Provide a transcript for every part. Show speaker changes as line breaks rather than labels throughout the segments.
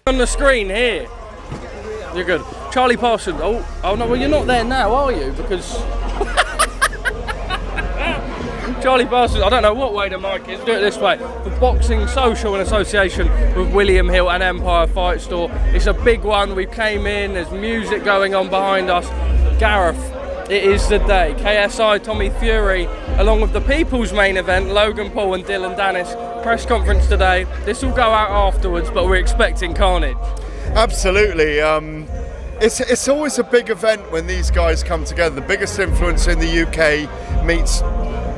On the screen here. You're good. Charlie Parsons. Oh no, well you're not there now, are you? Because Charlie Parsons, I don't know what way the mic is, do it this way. The Boxing Social in association with William Hill and Empire Fight Store. It's a big one. We came in, there's music going on behind us. Gareth, it is the day. KSI-Tommy Fury, along with the people's main event, Logan Paul and Dillon Danis. Press conference today. This will go out afterwards, but we're expecting carnage.
Absolutely. It's always a big event when these guys come together. The biggest influence in the UK meets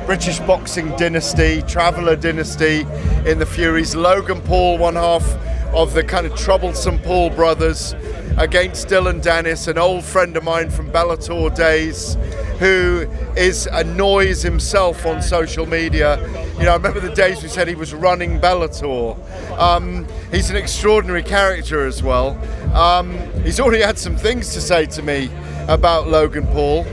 British boxing dynasty, Traveller dynasty in the Furies. Logan Paul, one half of the kind of troublesome Paul brothers, against Dillon Danis, an old friend of mine from Bellator days, who annoys himself on social media. You know, I remember the days we said he was running Bellator. He's an extraordinary character as well. He's already had some things to say to me about Logan Paul.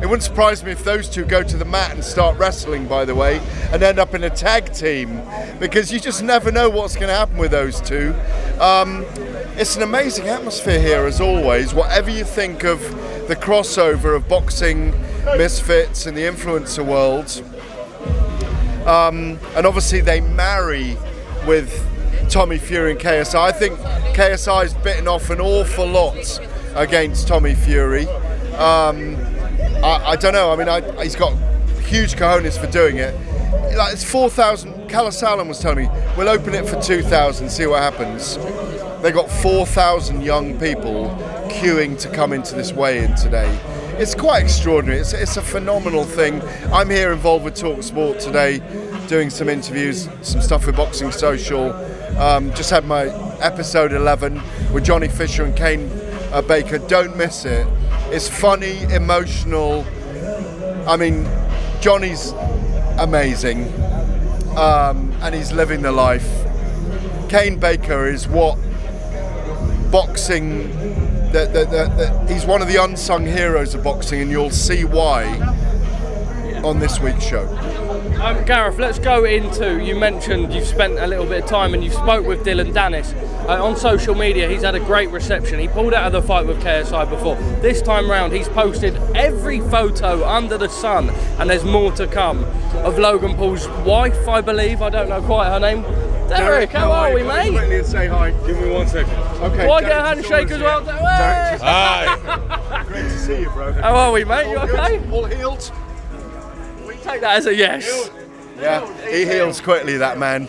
It wouldn't surprise me if those two go to the mat and start wrestling, by the way, and end up in a tag team, because you just never know what's going to happen with those two. It's an amazing atmosphere here, as always. Whatever you think of the crossover of boxing misfits and the influencer world, and obviously they marry with Tommy Fury and KSI. I think KSI's bitten off an awful lot against Tommy Fury. I don't know. I mean, he's got huge cojones for doing it. Like, it's 4,000. Callis Allen was telling me we'll open it for 2,000, see what happens. They got 4,000 young people queuing to come into this weigh-in today. It's quite extraordinary. It's a phenomenal thing. I'm here involved with Talk Sport today, doing some interviews, some stuff with Boxing Social. Just had my episode 11 with Johnny Fisher and Kane Baker. Don't miss it. It's funny, emotional. I mean, Johnny's amazing, and he's living the life. Kane Baker is what boxing, he's one of the unsung heroes of boxing, and you'll see why on this week's show.
Gareth, let's go into, you mentioned you've spent a little bit of time and you spoke with Dillon Danis. On social media, he's had a great reception. He pulled out of the fight with KSI before. This time round, he's posted every photo under the sun, and there's more to come, of Logan Paul's wife, I believe. I don't know quite her name. Derek, how are we, mate?
Quickly and say hi.
Give me 1 second.
Okay.
Will I get a handshake as well?
Hi.
Great to see you, bro.
How are we, mate? You okay?
All healed?
We take that as a yes.
Yeah, he heals quickly, that man.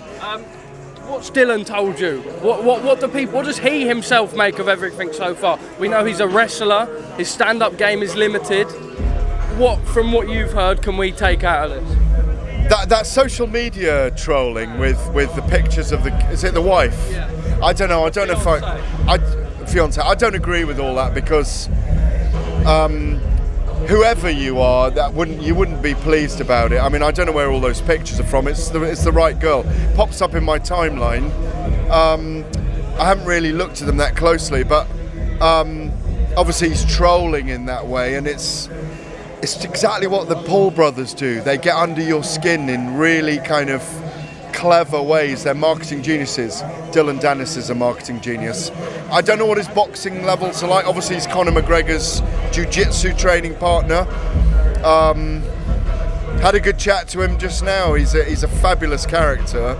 What's Dillon told you? What does he himself make of everything so far? We know he's a wrestler. His stand-up game is limited. From what you've heard, can we take out of this?
That social media trolling with the pictures of is it the wife?
Yeah.
I don't know if fiance. I don't agree with all that, because whoever you are, you wouldn't be pleased about it. I mean, I don't know where all those pictures are from. It's the right girl. Pops up in my timeline. I haven't really looked at them that closely, but obviously he's trolling in that way, and it's exactly what the Paul brothers do. They get under your skin in really kind of clever ways. They're marketing geniuses. Dillon Danis is a marketing genius. I don't know what his boxing levels are like. Obviously, he's Conor McGregor's jiu-jitsu training partner. Had a good chat to him just now. He's a fabulous character.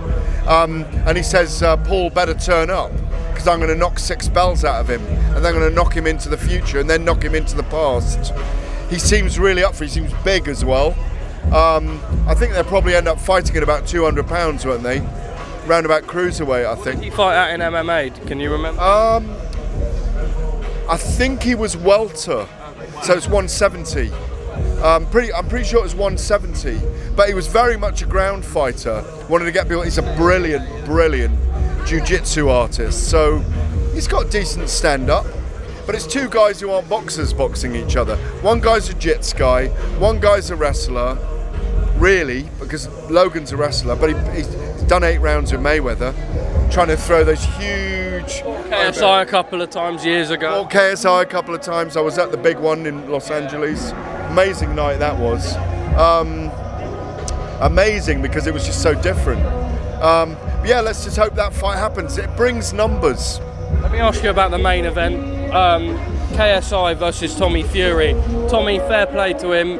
And he says, Paul better turn up, because I'm going to knock 6 bells out of him, and then I'm going to knock him into the future and then knock him into the past. He seems really up for it. He seems big as well. I think they'll probably end up fighting at about 200 pounds, won't they? Round about cruiserweight, I think.
What did he fight at in MMA? Can you remember?
I think he was welter, so it's 170. I'm pretty sure it was 170, but he was very much a ground fighter. Wanted to get people. He's a brilliant jiu-jitsu artist, so he's got decent stand-up. But it's two guys who aren't boxers boxing each other. One guy's a jits guy, one guy's a wrestler, really, because Logan's a wrestler, but he's done 8 rounds with Mayweather, trying to throw those huge...
KSI a couple of times years ago.
KSI a couple of times. I was at the big one in Los Angeles. Amazing night that was. Amazing, because it was just so different. yeah, let's just hope that fight happens. It brings numbers.
Let me ask you about the main event. KSI versus Tommy Fury. Tommy, fair play to him.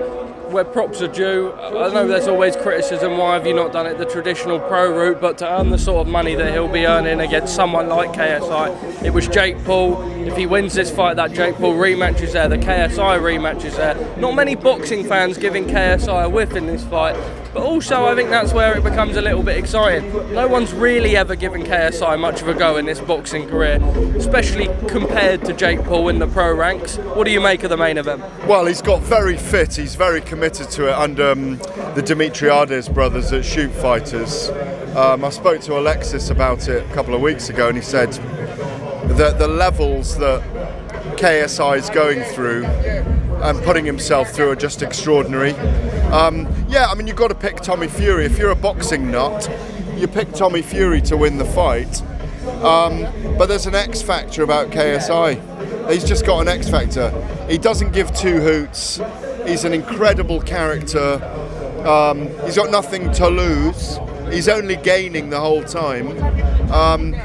Where props are due. I know there's always criticism, why have you not done it the traditional pro route, but to earn the sort of money that he'll be earning against someone like KSI, it was Jake Paul. If he wins this fight, that Jake Paul rematch is there, the KSI rematch is there. Not many boxing fans giving KSI a whiff in this fight, but also I think that's where it becomes a little bit exciting. No one's really ever given KSI much of a go in this boxing career, especially compared to Jake Paul in the pro ranks. What do you make of the main event?
Well, he's got very fit, he's very committed to it under the Dimitriades brothers at Shoot Fighters. I spoke to Alexis about it a couple of weeks ago, and he said that the levels that KSI is going through and putting himself through are just extraordinary. Yeah, I mean, you've got to pick Tommy Fury. If you're a boxing nut, you pick Tommy Fury to win the fight. But there's an X factor about KSI. He's just got an X factor. He doesn't give two hoots. He's an incredible character. He's got nothing to lose. He's only gaining the whole time.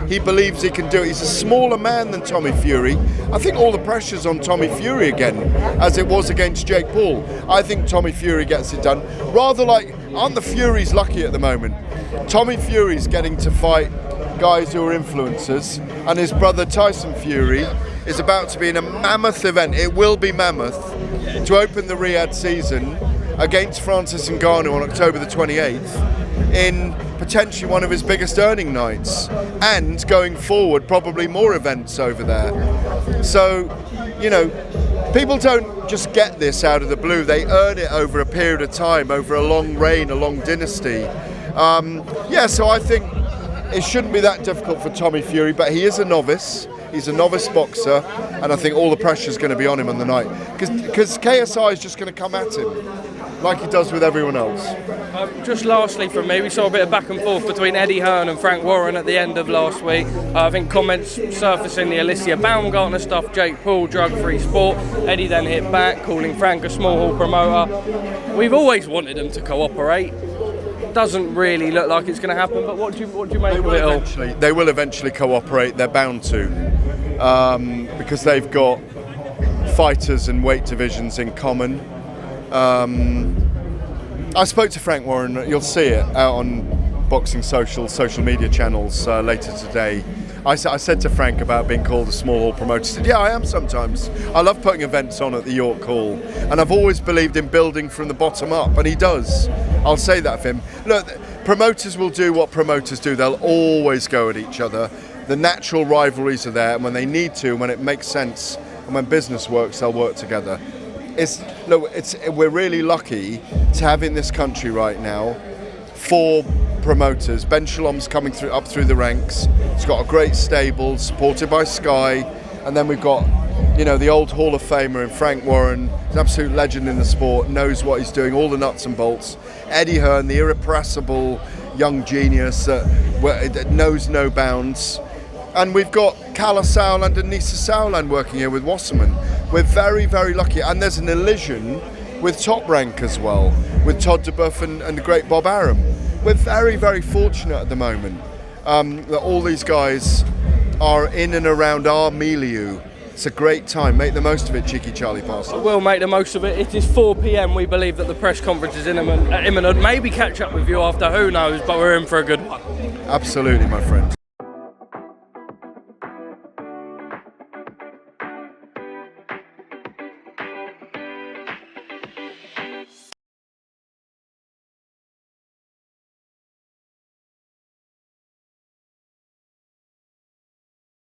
He believes he can do it. He's a smaller man than Tommy Fury. I think all the pressure's on Tommy Fury again, as it was against Jake Paul. I think Tommy Fury gets it done. Rather like, aren't the Furies lucky at the moment? Tommy Fury's getting to fight guys who are influencers, and his brother Tyson Fury is about to be in a mammoth event. It will be mammoth, to open the Riyadh season against Francis Ngannou on October the 28th. In potentially one of his biggest earning nights, and going forward probably more events over there. So, you know, people don't just get this out of the blue, they earn it over a period of time, over a long reign, a long dynasty. Yeah, so I think it shouldn't be that difficult for Tommy Fury, but he is a novice. He's a novice boxer, and I think all the pressure is going to be on him on the night, because KSI is just going to come at him like he does with everyone else.
Just lastly from me, we saw a bit of back and forth between Eddie Hearn and Frank Warren at the end of last week. I think comments surfacing the Alicia Baumgartner stuff, Jake Paul, drug-free sport. Eddie then hit back, calling Frank a small hall promoter. We've always wanted them to cooperate. Doesn't really look like it's going to happen, but what do you make of it all?
They will eventually cooperate, they're bound to, because they've got fighters and weight divisions in common. I spoke to Frank Warren, you'll see it out on Boxing social media channels later today. I said to Frank about being called a small hall promoter. He said, yeah, I am sometimes. I love putting events on at the York Hall, and I've always believed in building from the bottom up, and he does. I'll say that for him. Look, promoters will do what promoters do. They'll always go at each other. The natural rivalries are there, and when they need to, when it makes sense, and when business works, they'll work together. We're really lucky to have in this country right now 4 promoters. Ben Shalom's coming up through the ranks. He's got a great stable, supported by Sky, and then we've got, you know, the old Hall of Famer in Frank Warren, an absolute legend in the sport, knows what he's doing, all the nuts and bolts. Eddie Hearn, the irrepressible young genius that knows no bounds. And we've got Kala Sauerland and Nisa Sauerland working here with Wasserman. We're very, very lucky. And there's an elision with Top Rank as well, with Todd DeBuff and the great Bob Arum. We're very, very fortunate at the moment that all these guys are in and around our milieu. It's a great time. Make the most of it, cheeky Charlie Parson.
We'll make the most of it. It is 4 p.m. We believe that the press conference is imminent. Maybe catch up with you after, who knows, but we're in for a good one.
Absolutely, my friend.